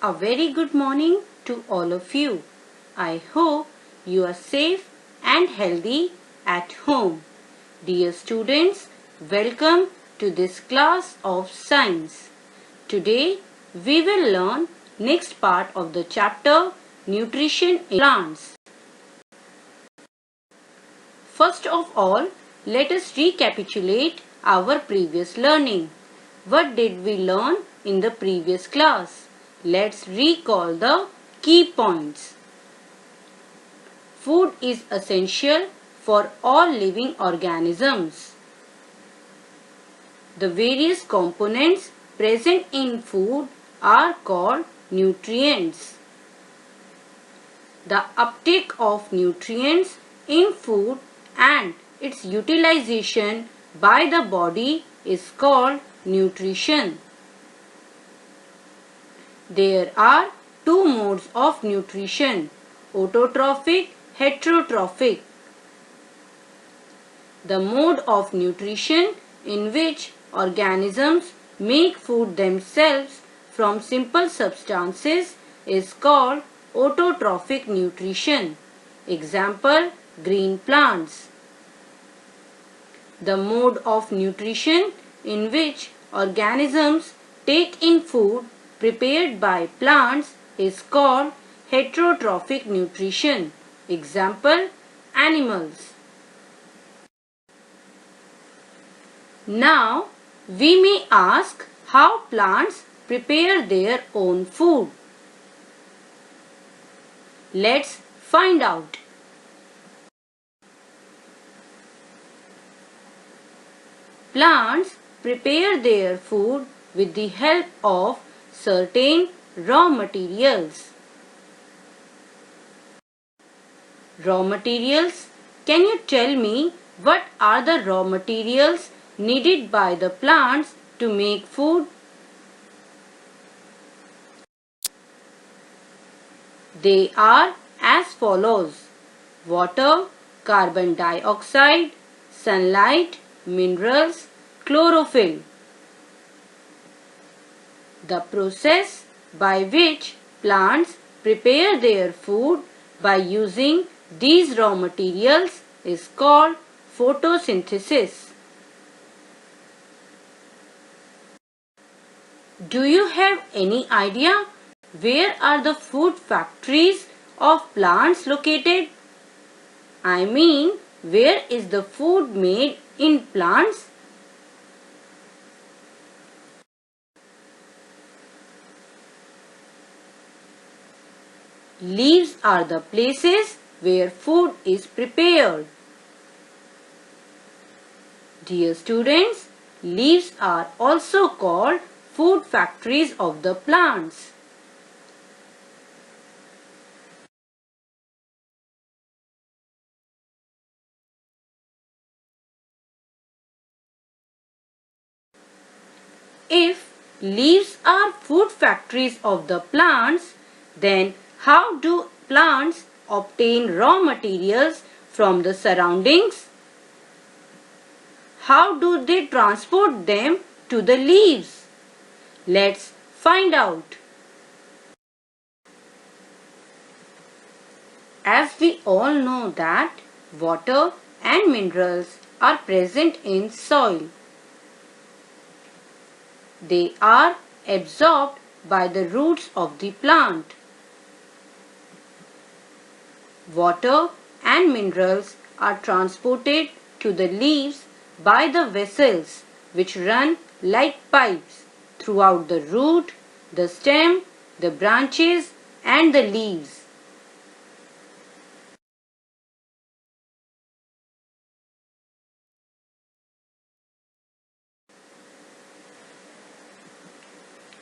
A very good morning to all of you. I hope you are safe and healthy at home. Dear students, welcome to this class of science. Today we will learn next part of the chapter Nutrition in Plants. First of all, let us recapitulate our previous learning. What did we learn in the previous class? Let's recall the key points. Food is essential for all living organisms. The various components present in food are called nutrients. The uptake of nutrients in food and its utilization by the body is called nutrition. There are two modes of nutrition, autotrophic, heterotrophic. The mode of nutrition in which organisms make food themselves from simple substances is called autotrophic nutrition. Example, green plants. The mode of nutrition in which organisms take in food prepared by plants is called heterotrophic nutrition. Example, animals. Now, we may ask how plants prepare their own food. Let's find out. Plants prepare their food with the help of certain raw materials. Raw materials? Can you tell me what are the raw materials needed by the plants to make food? They are as follows: water, carbon dioxide, sunlight, minerals, chlorophyll. The process by which plants prepare their food by using these raw materials is called photosynthesis. Do you have any idea where are the food factories of plants located? I mean, where is the food made in plants? Leaves are the places where food is prepared. Dear students, leaves are also called food factories of the plants. If leaves are food factories of the plants, then how do plants obtain raw materials from the surroundings? How do they transport them to the leaves? Let's find out. As we all know that water and minerals are present in soil. They are absorbed by the roots of the plant. Water and minerals are transported to the leaves by the vessels which run like pipes throughout the root, the stem, the branches and the leaves.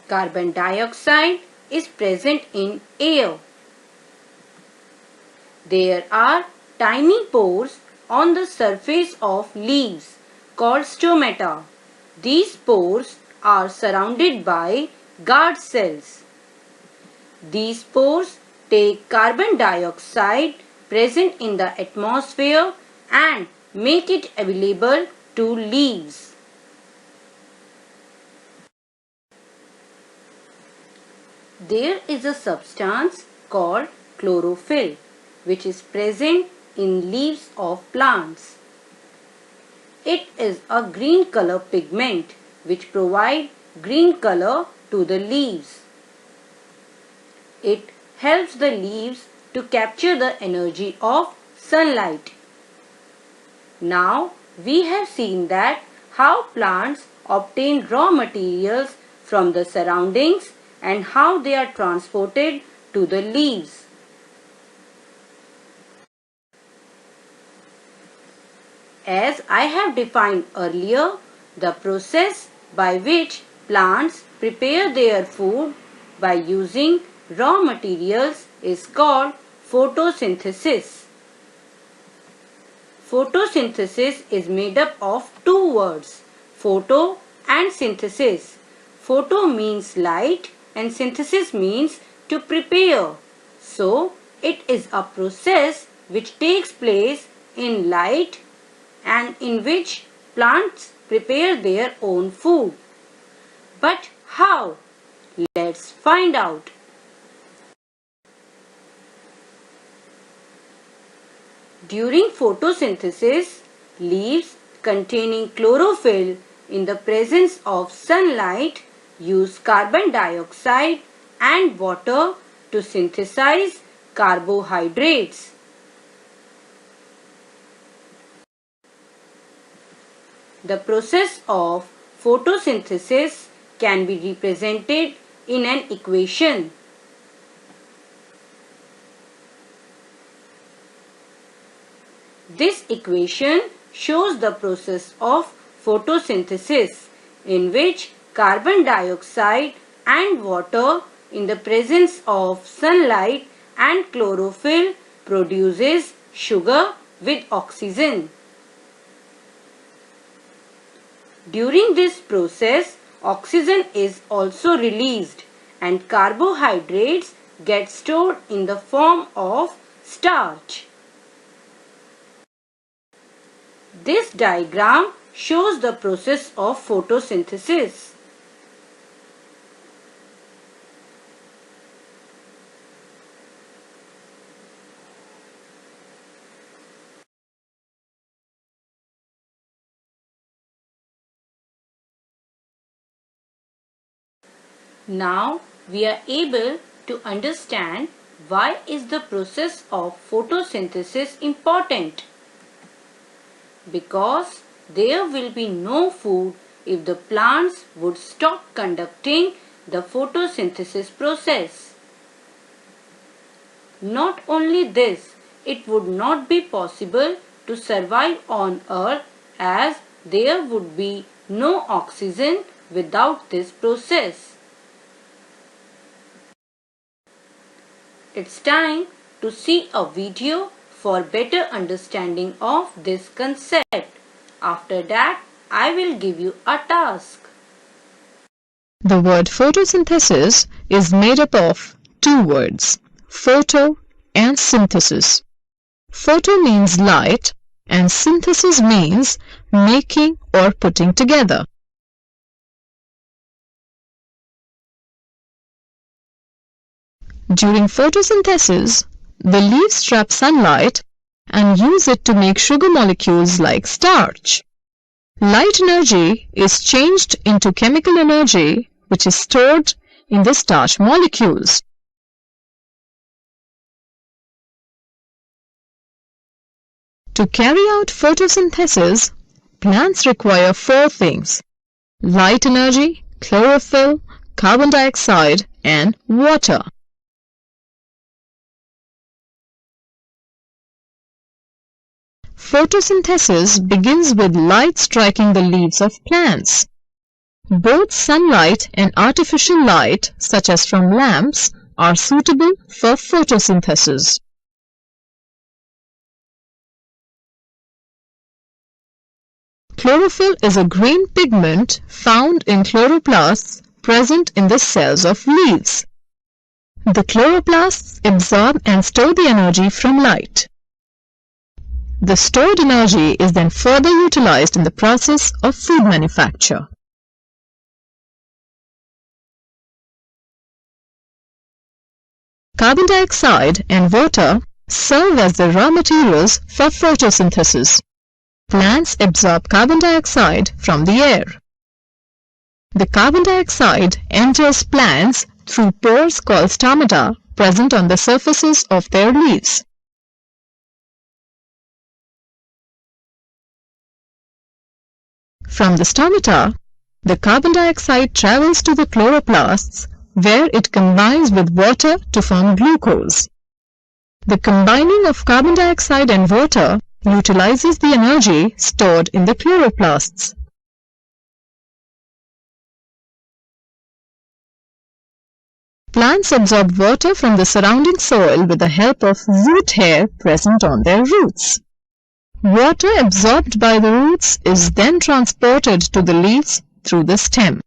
Carbon dioxide is present in air. There are tiny pores on the surface of leaves called stomata. These pores are surrounded by guard cells. These pores take carbon dioxide present in the atmosphere and make it available to leaves. There is a substance called chlorophyll which is present in leaves of plants. It is a green color pigment which provides green color to the leaves. It helps the leaves to capture the energy of sunlight. Now we have seen that how plants obtain raw materials from the surroundings and how they are transported to the leaves. As I have defined earlier, the process by which plants prepare their food by using raw materials is called photosynthesis. Photosynthesis is made up of two words, photo and synthesis. Photo means light and synthesis means to prepare. So, it is a process which takes place in light and in which plants prepare their own food. But how? Let's find out. During photosynthesis, leaves containing chlorophyll in the presence of sunlight use carbon dioxide and water to synthesize carbohydrates. The process of photosynthesis can be represented in an equation. This equation shows the process of photosynthesis in which carbon dioxide and water in the presence of sunlight and chlorophyll produces sugar with oxygen. During this process, oxygen is also released and carbohydrates get stored in the form of starch. This diagram shows the process of photosynthesis. Now we are able to understand why is the process of photosynthesis important. Because there will be no food if the plants would stop conducting the photosynthesis process. Not only this, it would not be possible to survive on Earth as there would be no oxygen without this process. It's time to see a video for better understanding of this concept. After that, I will give you a task. The word photosynthesis is made up of two words, photo and synthesis. Photo means light and synthesis means making or putting together. During photosynthesis, the leaves trap sunlight and use it to make sugar molecules like starch. Light energy is changed into chemical energy which is stored in the starch molecules. To carry out photosynthesis, plants require four things: light energy, chlorophyll, carbon dioxide, and water. Photosynthesis begins with light striking the leaves of plants. Both sunlight and artificial light, such as from lamps, are suitable for photosynthesis. Chlorophyll is a green pigment found in chloroplasts present in the cells of leaves. The chloroplasts absorb and store the energy from light. The stored energy is then further utilized in the process of food manufacture. carbon dioxide and water serve as the raw materials for photosynthesis. Plants absorb carbon dioxide from the air. The carbon dioxide enters plants through pores called stomata present on the surfaces of their leaves. From the stomata, the carbon dioxide travels to the chloroplasts where it combines with water to form glucose. The combining of carbon dioxide and water utilizes the energy stored in the chloroplasts. Plants absorb water from the surrounding soil with the help of root hair present on their roots. Water absorbed by the roots is then transported to the leaves through the stem.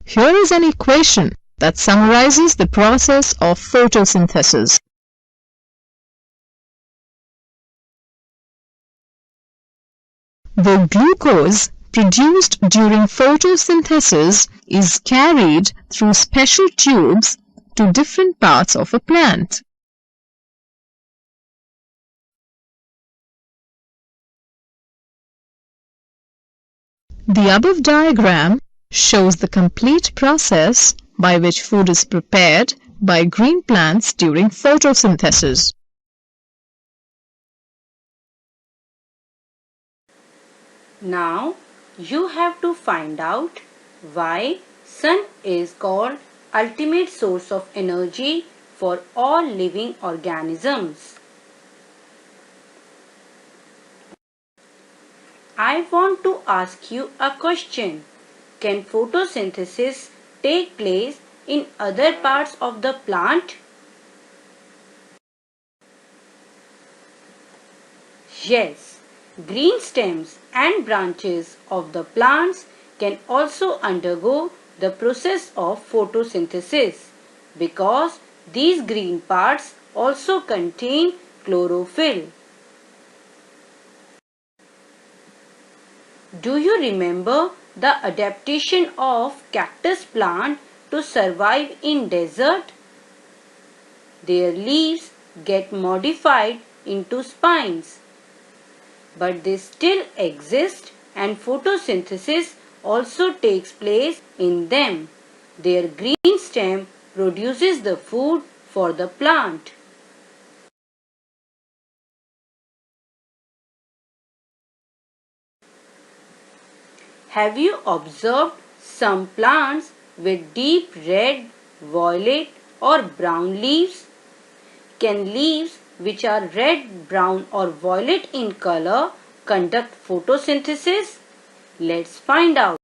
Here is an equation that summarizes the process of photosynthesis. The glucose produced during photosynthesis is carried through special tubes to different parts of a plant. The above diagram shows the complete process by which food is prepared by green plants during photosynthesis. Now you have to find out why sun is called ultimate source of energy for all living organisms. I want to ask you a question. Can photosynthesis take place in other parts of the plant? Yes, green stems and branches of the plants can also undergo the process of photosynthesis because these green parts also contain chlorophyll. Do you remember the adaptation of cactus plant to survive in desert? Their leaves get modified into spines, but they still exist and photosynthesis also takes place in them. Their green stem produces the food for the plant. Have you observed some plants with deep red, violet or brown leaves? Can leaves which are red, brown or violet in color conduct photosynthesis? Let's find out.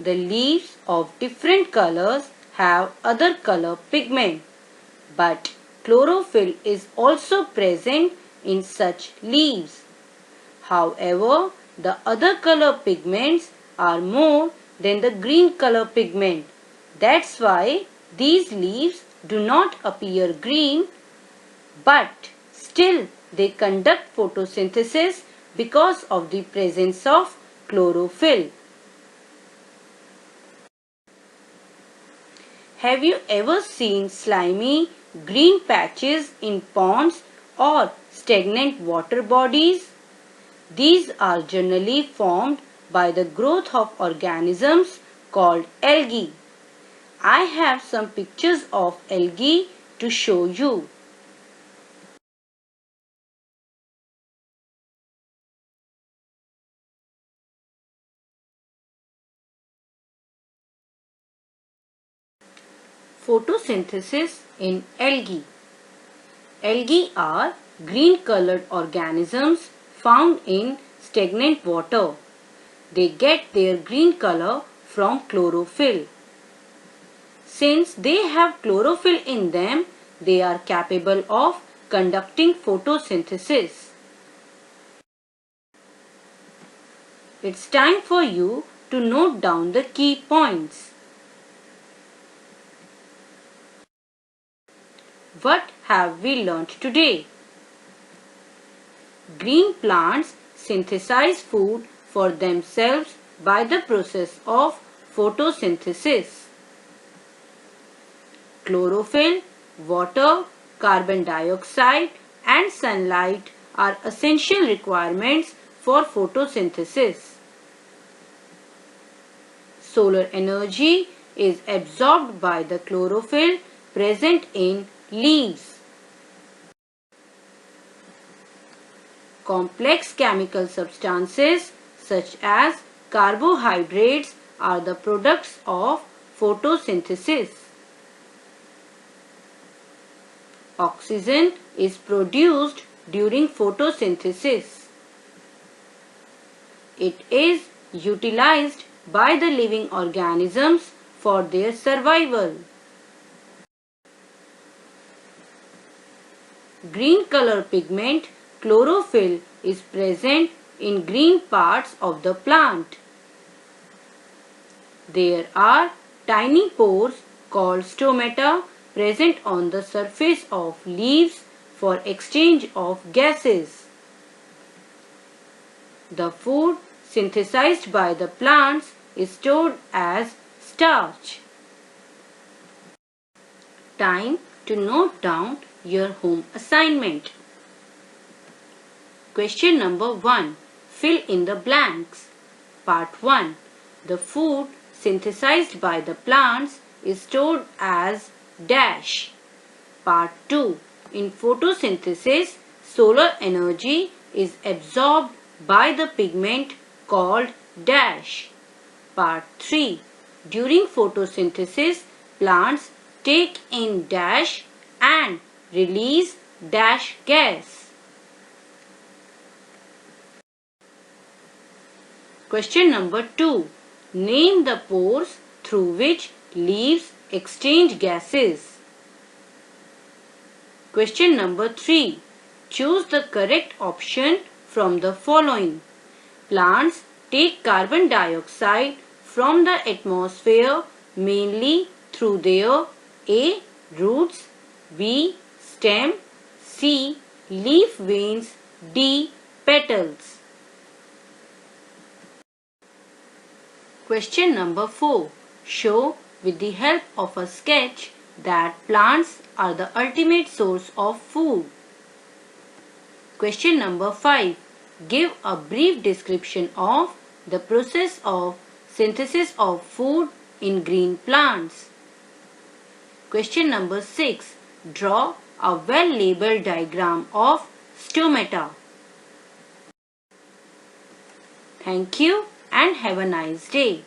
The leaves of different colors have other color pigment, but chlorophyll is also present in such leaves. However, the other color pigments are more than the green color pigment. That's why these leaves do not appear green, but still they conduct photosynthesis because of the presence of chlorophyll. Have you ever seen slimy green patches in ponds or stagnant water bodies? These are generally formed by the growth of organisms called algae. I have some pictures of algae to show you. Photosynthesis in algae. Algae are green-colored organisms found in stagnant water. They get their green color from chlorophyll. Since they have chlorophyll in them, they are capable of conducting photosynthesis. It's time for you to note down the key points. What have we learnt today? Green plants synthesize food for themselves by the process of photosynthesis. Chlorophyll, water, carbon dioxide and sunlight are essential requirements for photosynthesis. Solar energy is absorbed by the chlorophyll present in leaves. Complex chemical substances such as carbohydrates are the products of photosynthesis. Oxygen is produced during photosynthesis. It is utilized by the living organisms for their survival. Green color pigment chlorophyll is present in green parts of the plant. There are tiny pores called stomata present on the surface of leaves for exchange of gases. The food synthesized by the plants is stored as starch. Time to note down your home assignment. Question number 1. Fill in the blanks. Part 1. The food synthesized by the plants is stored as dash. Part 2. In photosynthesis, solar energy is absorbed by the pigment called dash. Part 3. During photosynthesis, plants take in dash and release dash gas. Question number 2. Name the pores through which leaves exchange gases. Question number 3. Choose the correct option from the following. Plants take carbon dioxide from the atmosphere mainly through their A. Roots, B. Stem, C. Leaf veins, D. Petals. Question number 4. Show with the help of a sketch that plants are the ultimate source of food. Question number 5. Give a brief description of the process of synthesis of food in green plants. Question number 6. Draw a well-labeled diagram of stomata. Thank you and have a nice day.